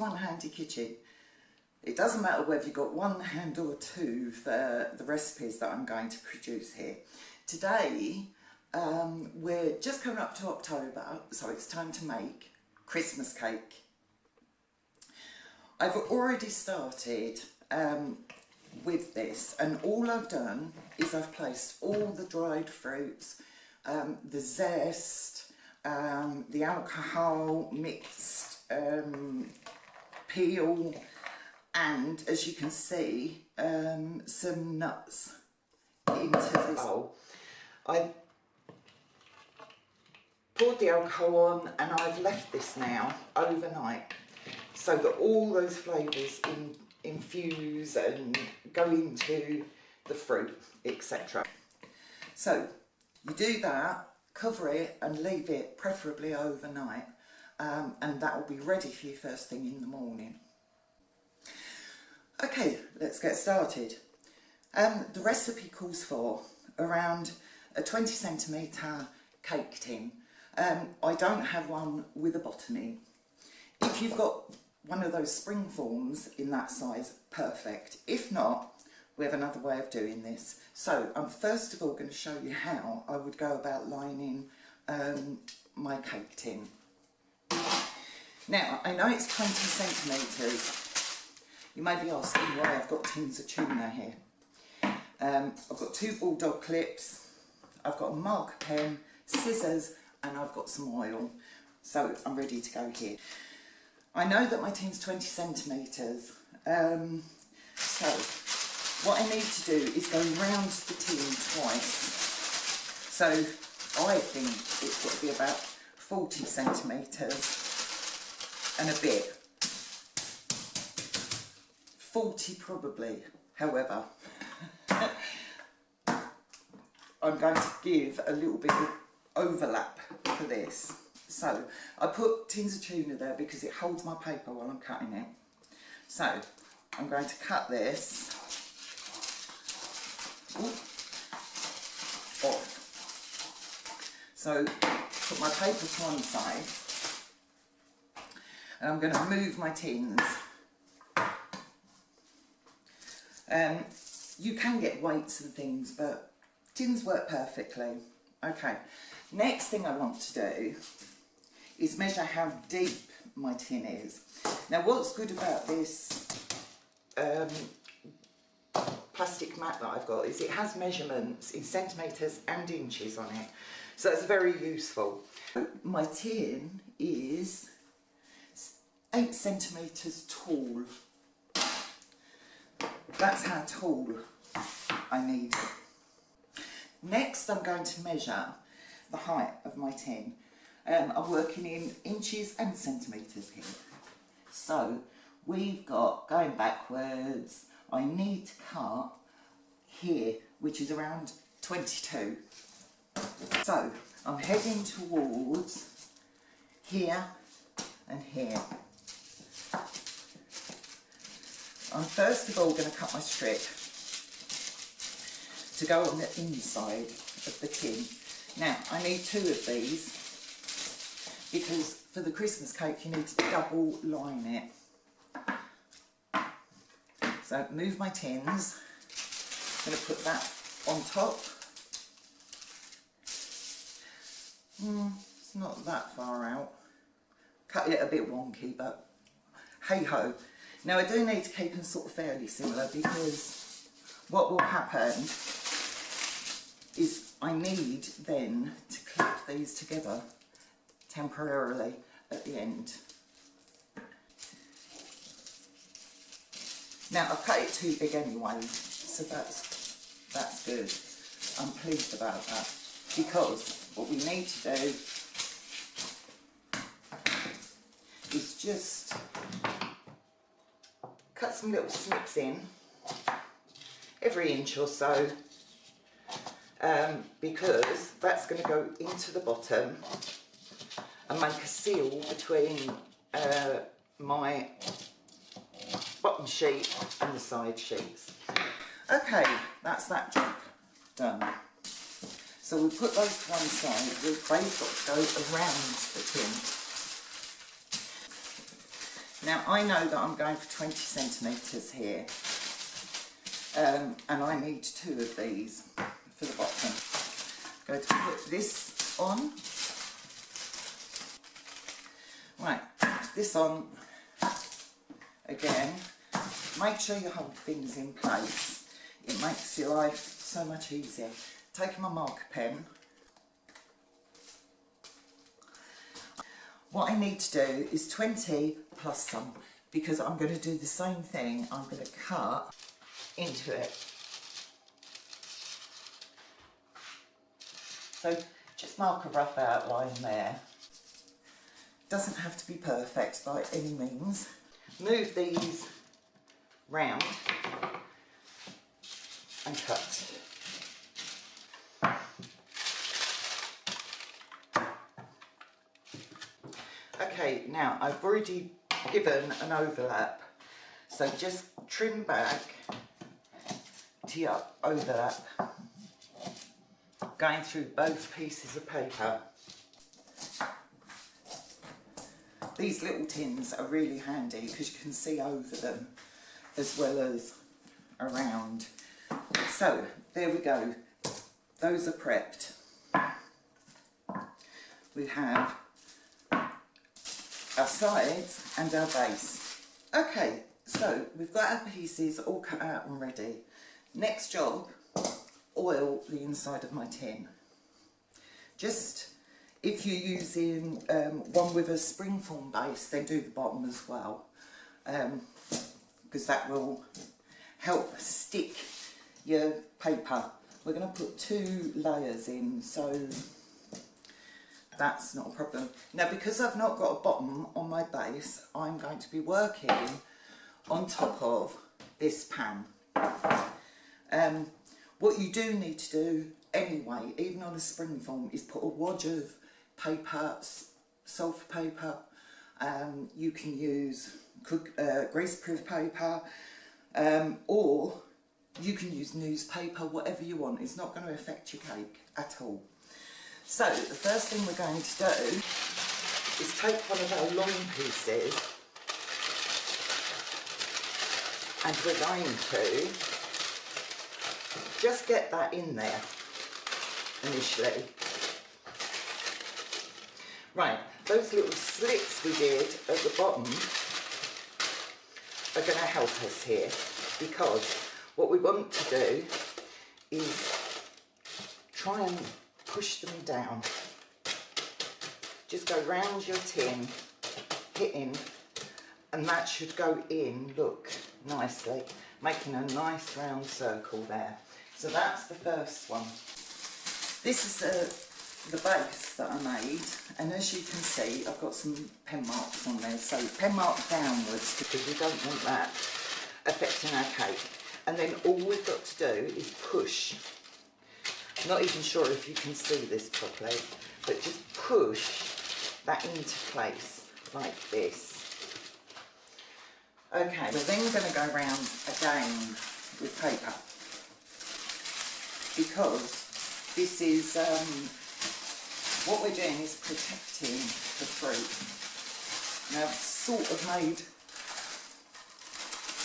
to One Handy Kitchen. It doesn't matter whether you've got one hand or two for the recipes that I'm going to produce here. Today, we're just coming up to October, so it's time to make Christmas cake. I've already started with this, and all I've done is I've placed all the dried fruits, the zest, the alcohol mixed peel, and as you can see, some nuts into this bowl. I poured the alcohol on and I've left this now overnight so that all those flavours infuse and go into the fruit, etc. So you do that, cover it and leave it preferably overnight, and that will be ready for you first thing in the morning. Okay, let's get started. The recipe calls for around a 20cm cake tin. I don't have one with a bottom in. If you've got one of those spring forms in that size, perfect. If not, we have another way of doing this. So I'm first of all going to show you how I would go about lining my cake tin. Now, I know it's 20 centimetres. You may be asking why I've got tins of tuna here. I've got 2 bulldog clips, I've got a marker pen, scissors, and I've got some oil. So I'm ready to go here. I know that my tin's 20 centimetres, so what I need to do is go round the tin twice. So I think it's got to be about 40 centimetres and a bit. 40 probably, however. I'm going to give a little bit of overlap for this. So I put tins of tuna there because it holds my paper while I'm cutting it. So I'm going to cut this off. So put my paper to one side and I'm going to move my tins. You can get weights and things, but tins work perfectly. Okay, next thing I want to do is measure how deep my tin is. Now what's good about this plastic mat that I've got is it has measurements in centimetres and inches on it, so it's very useful. My tin is 8 centimetres tall. That's how tall I need it. Next I'm going to measure the height of my tin. I'm working in inches and centimetres here. So we've got, going backwards, I need to cut here, which is around 22. So I'm heading towards here and here. I'm first of all going to cut my strip to go on the inside of the tin. Now I need 2 of these because for the Christmas cake you need to double line it. So move my tins, I'm going to put that on top. It's not that far out. Cut it a bit wonky, but hey ho. Now I do need to keep them sort of fairly similar because what will happen is I need then to clip these together temporarily at the end. Now I've cut it too big anyway, so that's good. I'm pleased about that because what we need to do is just cut some little snips in every inch or so, because that's going to go into the bottom and make a seal between my bottom sheet and the side sheets. Okay, that's that job done. So we'll put those to one side. They've got to go around the tin. Now I know that I'm going for 20 centimetres here, and I need 2 of these for the bottom. I'm going to put this on. Right, this on again. Make sure you hold things in place. It makes your life so much easier. Taking my marker pen. What I need to do is 20 plus some, because I'm going to do the same thing. I'm going to cut into it. So just mark a rough outline there. Doesn't have to be perfect by any means. Move these round and cut. Okay, now I've already given an overlap, so just trim back to your overlap, going through both pieces of paper. These little tins are really handy because you can see over them as well as around. So there we go, those are prepped. We have our sides and our base. Okay, so we've got our pieces all cut out and ready. Next job, oil the inside of my tin. Just if you're using one with a springform base, then do the bottom as well, because that will help stick your paper. We're going to put 2 layers in, so that's not a problem. Now, because I've not got a bottom on my base, I'm going to be working on top of this pan. What you do need to do anyway, even on a springform, is put a wad of paper, sulphur paper. You can use greaseproof paper, or you can use newspaper, whatever you want. It's not going to affect your cake at all. So the first thing we're going to do is take one of our long pieces, and we're going to just get that in there initially. Right, those little slits we did at the bottom are going to help us here, because what we want to do is try and push them down. Just go round your tin, hitting, and that should go in, look, nicely, making a nice round circle there. So that's the first one. This is the base that I made, and as you can see, I've got some pen marks on there, so pen mark downwards, because we don't want that affecting our cake. And then all we've got to do is push. Not even sure if you can see this properly, but just push that into place like this. Okay, we're then going to go around again with paper, because this is what we're doing is protecting the fruit. Now I've sort of made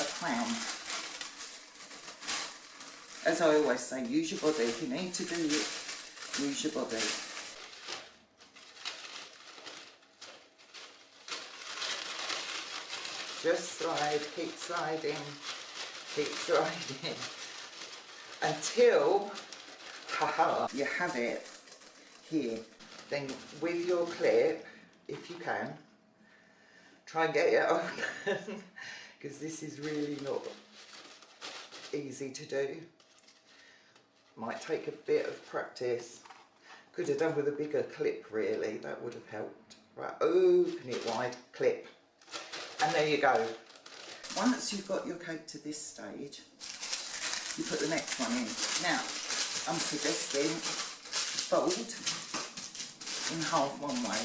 a crown. As I always say, use your body. If you need to do it, use your body. Just slide, keep sliding until, haha, you have it here. Then with your clip, if you can, try and get it open, because this is really not easy to do. Might take a bit of practice. Could have done with a bigger clip really, that would have helped. Right, open it wide, clip. And there you go. Once you've got your cake to this stage, you put the next one in. Now, I'm suggesting fold in half one way,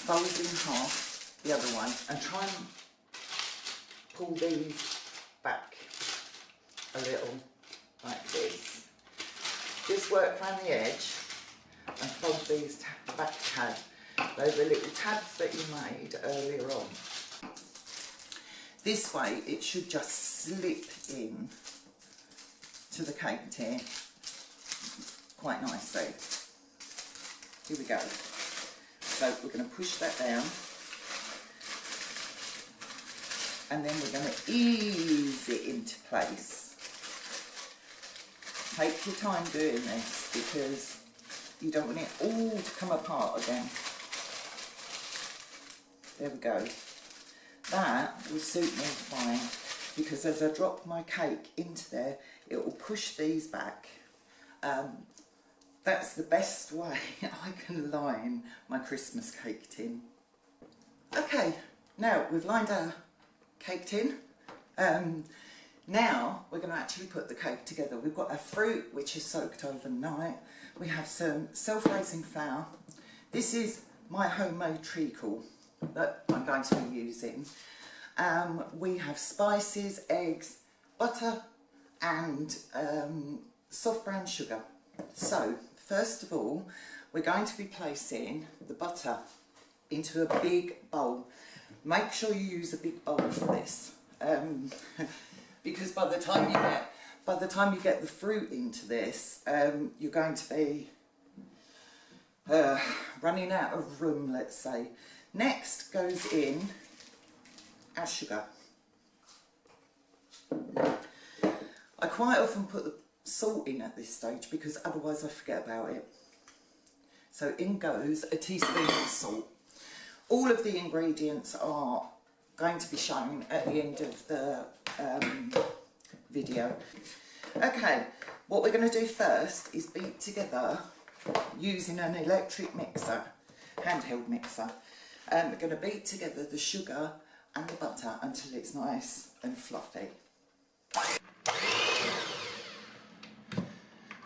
fold in half the other way, and try and pull these back a little, like this. Just work around the edge and fold these back a tad. Those are little tabs that you made earlier on. This way it should just slip in to the cake tin quite nicely. Here we go. So we're going to push that down, and then we're going to ease it into place. Take your time doing this because you don't want it all to come apart again. There we go. That will suit me fine because as I drop my cake into there, it will push these back. That's the best way I can line my Christmas cake tin. Okay, now we've lined our cake tin. Now we're going to actually put the cake together. We've got our fruit, which is soaked overnight. We have some self-raising flour. This is my homemade treacle that I'm going to be using. We have spices, eggs, butter and soft brown sugar. So first of all, we're going to be placing the butter into a big bowl. Make sure you use a big bowl for this, because by the time you get the fruit into this, you're going to be running out of room, let's say. Next goes in our sugar. I quite often put the salt in at this stage because otherwise I forget about it. So in goes a teaspoon of salt. All of the ingredients are going to be shown at the end of the video. Okay, what we're going to do first is beat together using an electric mixer, handheld mixer. We're going to beat together the sugar and the butter until it's nice and fluffy.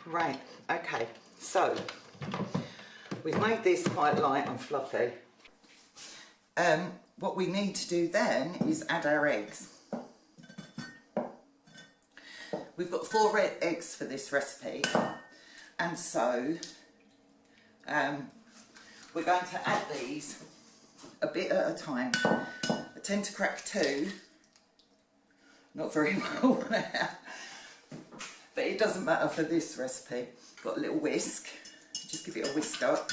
Right, okay, so we've made this quite light and fluffy. What we need to do then is add our eggs. We've got 4 red eggs for this recipe, and so we're going to add these a bit at a time. I tend to crack 2, not very well, but it doesn't matter for this recipe. Got a little whisk, just give it a whisk up.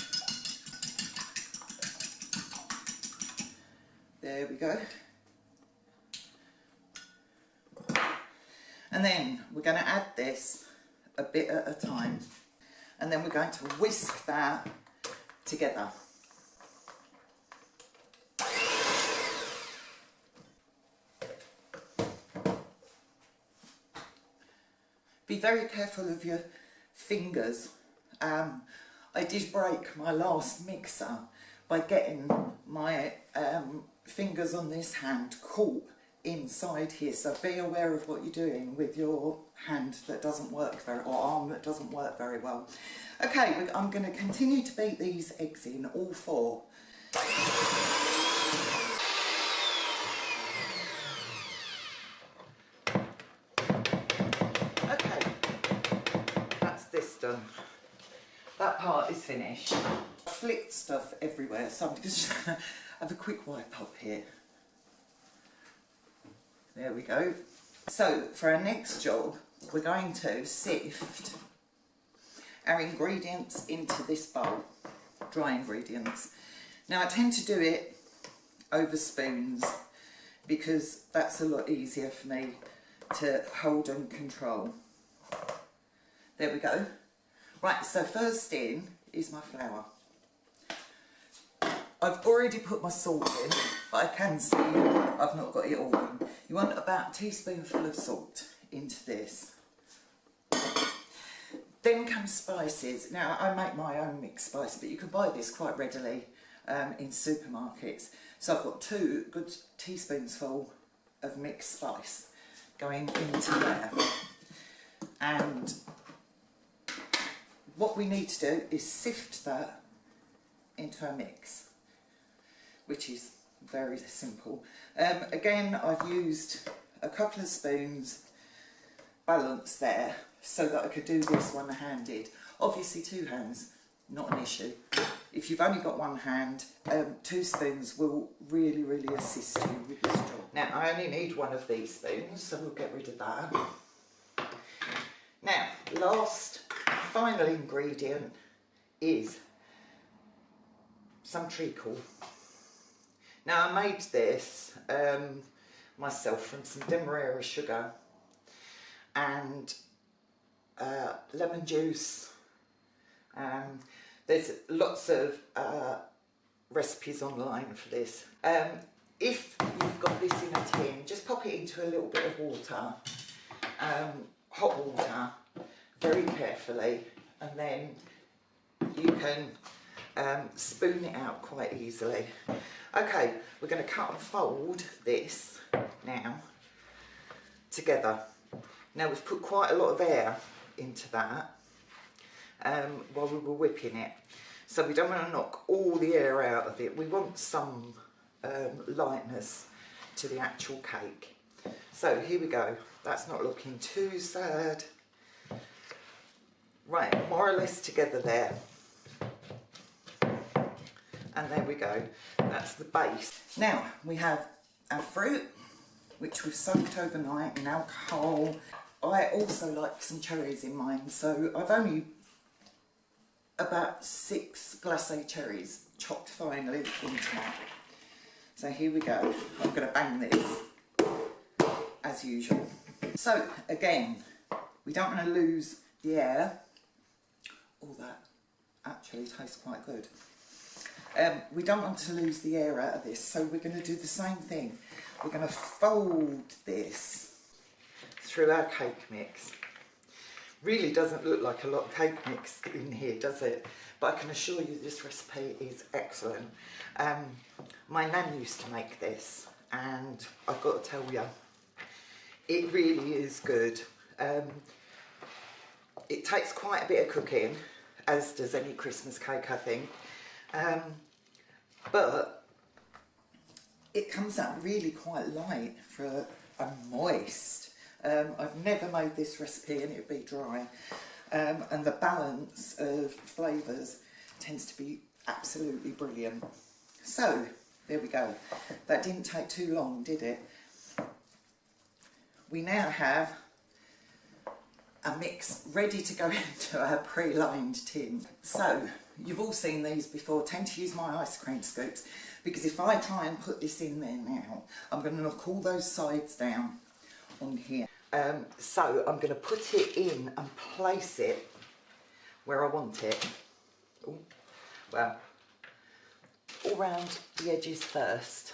There we go. And then we're going to add this a bit at a time, and then we're going to whisk that together. Be very careful of your fingers. I did break my last mixer by getting my fingers on this hand caught inside here, so be aware of what you're doing with your hand that doesn't work very, or arm that doesn't work very well. Okay, I'm going to continue to beat these eggs in, all 4. Okay, that's this done. That part is finished. I flicked stuff everywhere, so I'm just going to have a quick wipe up here. There we go. So for our next job, we're going to sift our ingredients into this bowl, dry ingredients. Now I tend to do it over spoons because that's a lot easier for me to hold and control. There we go. Right, so first in is my flour. I've already put my salt in, but I can see I've not got it all in. You want about a teaspoonful of salt into this. Then comes spices. Now I make my own mixed spice, but you can buy this quite readily in supermarkets. So I've got 2 good teaspoons full of mixed spice going into there. And what we need to do is sift that into a mix, which is very simple. Again, I've used a couple of spoons balance there so that I could do this one-handed. Obviously 2 hands, not an issue. If you've only got 1 hand, 2 spoons will really assist you with this job. Now I only need one of these spoons, so we'll get rid of that. Now, last, final ingredient is some treacle. Now I made this myself from some Demerara sugar and lemon juice. There's lots of recipes online for this. If you've got this in a tin, just pop it into a little bit of water, hot water, very carefully, and then you can spoon it out quite easily. Okay, we're going to cut and fold this now together. Now we've put quite a lot of air into that while we were whipping it, so we don't want to knock all the air out of it. We want some lightness to the actual cake. So here we go. That's not looking too sad. Right, more or less together there. And there we go. That's the base. Now we have our fruit, which we've soaked overnight in alcohol. I also like some cherries in mine, so I've only about 6 glacé cherries chopped finely into mine. So here we go. I'm going to bang this as usual. So again, we don't want to lose the air. Oh, that actually tastes quite good. We don't want to lose the air out of this, so we're going to do the same thing. We're going to fold this through our cake mix. Really doesn't look like a lot of cake mix in here, does it? But I can assure you this recipe is excellent. My nan used to make this, and I've got to tell you, it really is good. It takes quite a bit of cooking, as does any Christmas cake, I think. But it comes out really quite light for a moist. I've never made this recipe and it'd be dry. And the balance of flavours tends to be absolutely brilliant. So, there we go. That didn't take too long, did it? We now have a mix ready to go into our pre-lined tin. So, you've all seen these before. Tend to use my ice cream scoops, because if I try and put this in there now, I'm going to knock all those sides down on here. So I'm going to put it in and place it where I want it. Ooh, well, all round the edges first.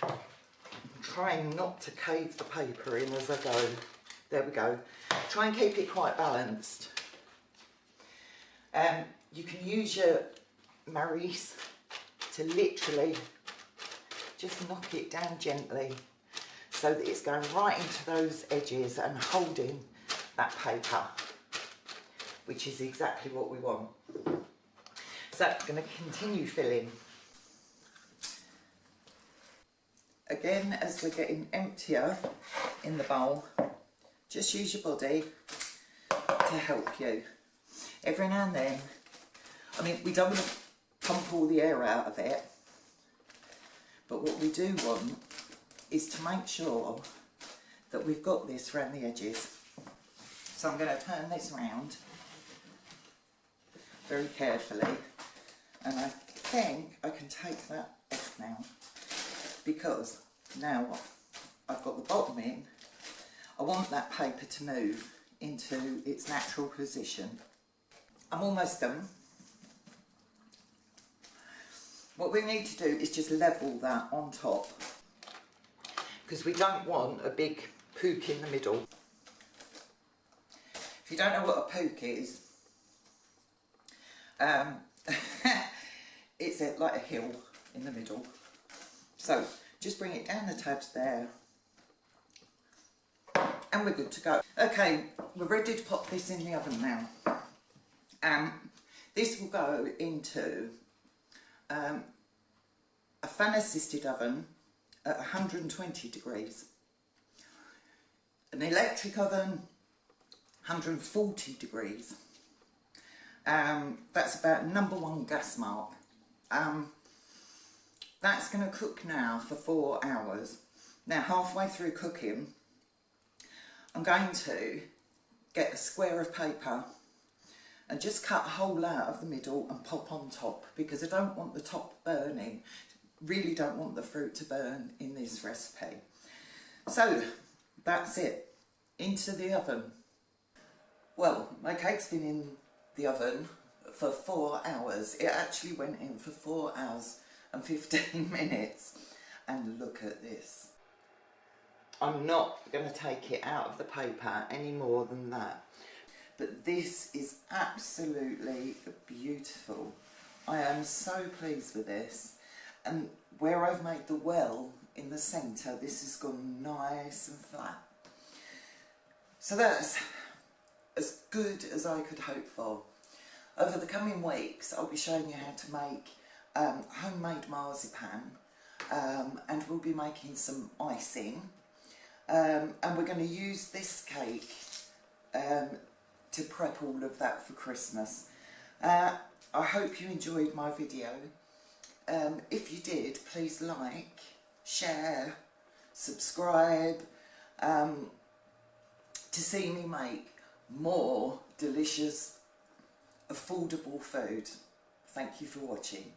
I'm trying not to cave the paper in as I go. There we go. Try and keep it quite balanced. You can use your Maurice to literally just knock it down gently so that it's going right into those edges and holding that paper, which is exactly what we want. So I'm going to continue filling. Again, as we're getting emptier in the bowl, just use your body to help you. Every now and then, I mean, we don't want to pump all the air out of it, but what we do want is to make sure that we've got this around the edges. So I'm going to turn this round very carefully, and I think I can take that off now, because now I've got the bottom in, I want that paper to move into its natural position. I'm almost done. What we need to do is just level that on top, because we don't want a big pook in the middle. If you don't know what a pook is, it's like a hill in the middle. So just bring it down the tabs there, and we're good to go. Okay, we're ready to pop this in the oven now. This will go into a fan assisted oven at 120 degrees, an electric oven 140 degrees, That's about #1 gas mark. That's going to cook now for 4 hours. Now, halfway through cooking, I'm going to get a square of paper and just cut a hole out of the middle and pop on top, because I don't want the top burning. Really don't want the fruit to burn in this recipe. So that's it. Into the oven. Well, my cake's been in the oven for 4 hours. It actually went in for 4 hours and 15 minutes. And look at this. I'm not going to take it out of the paper any more than that. But this is absolutely beautiful. I am so pleased with this. And where I've made the well in the centre, this has gone nice and flat. So that's as good as I could hope for. Over the coming weeks, I'll be showing you how to make homemade marzipan, and we'll be making some icing. And we're going to use this cake to prep all of that for Christmas. I hope you enjoyed my video. If you did, please like, share, subscribe, to see me make more delicious, affordable food. Thank you for watching.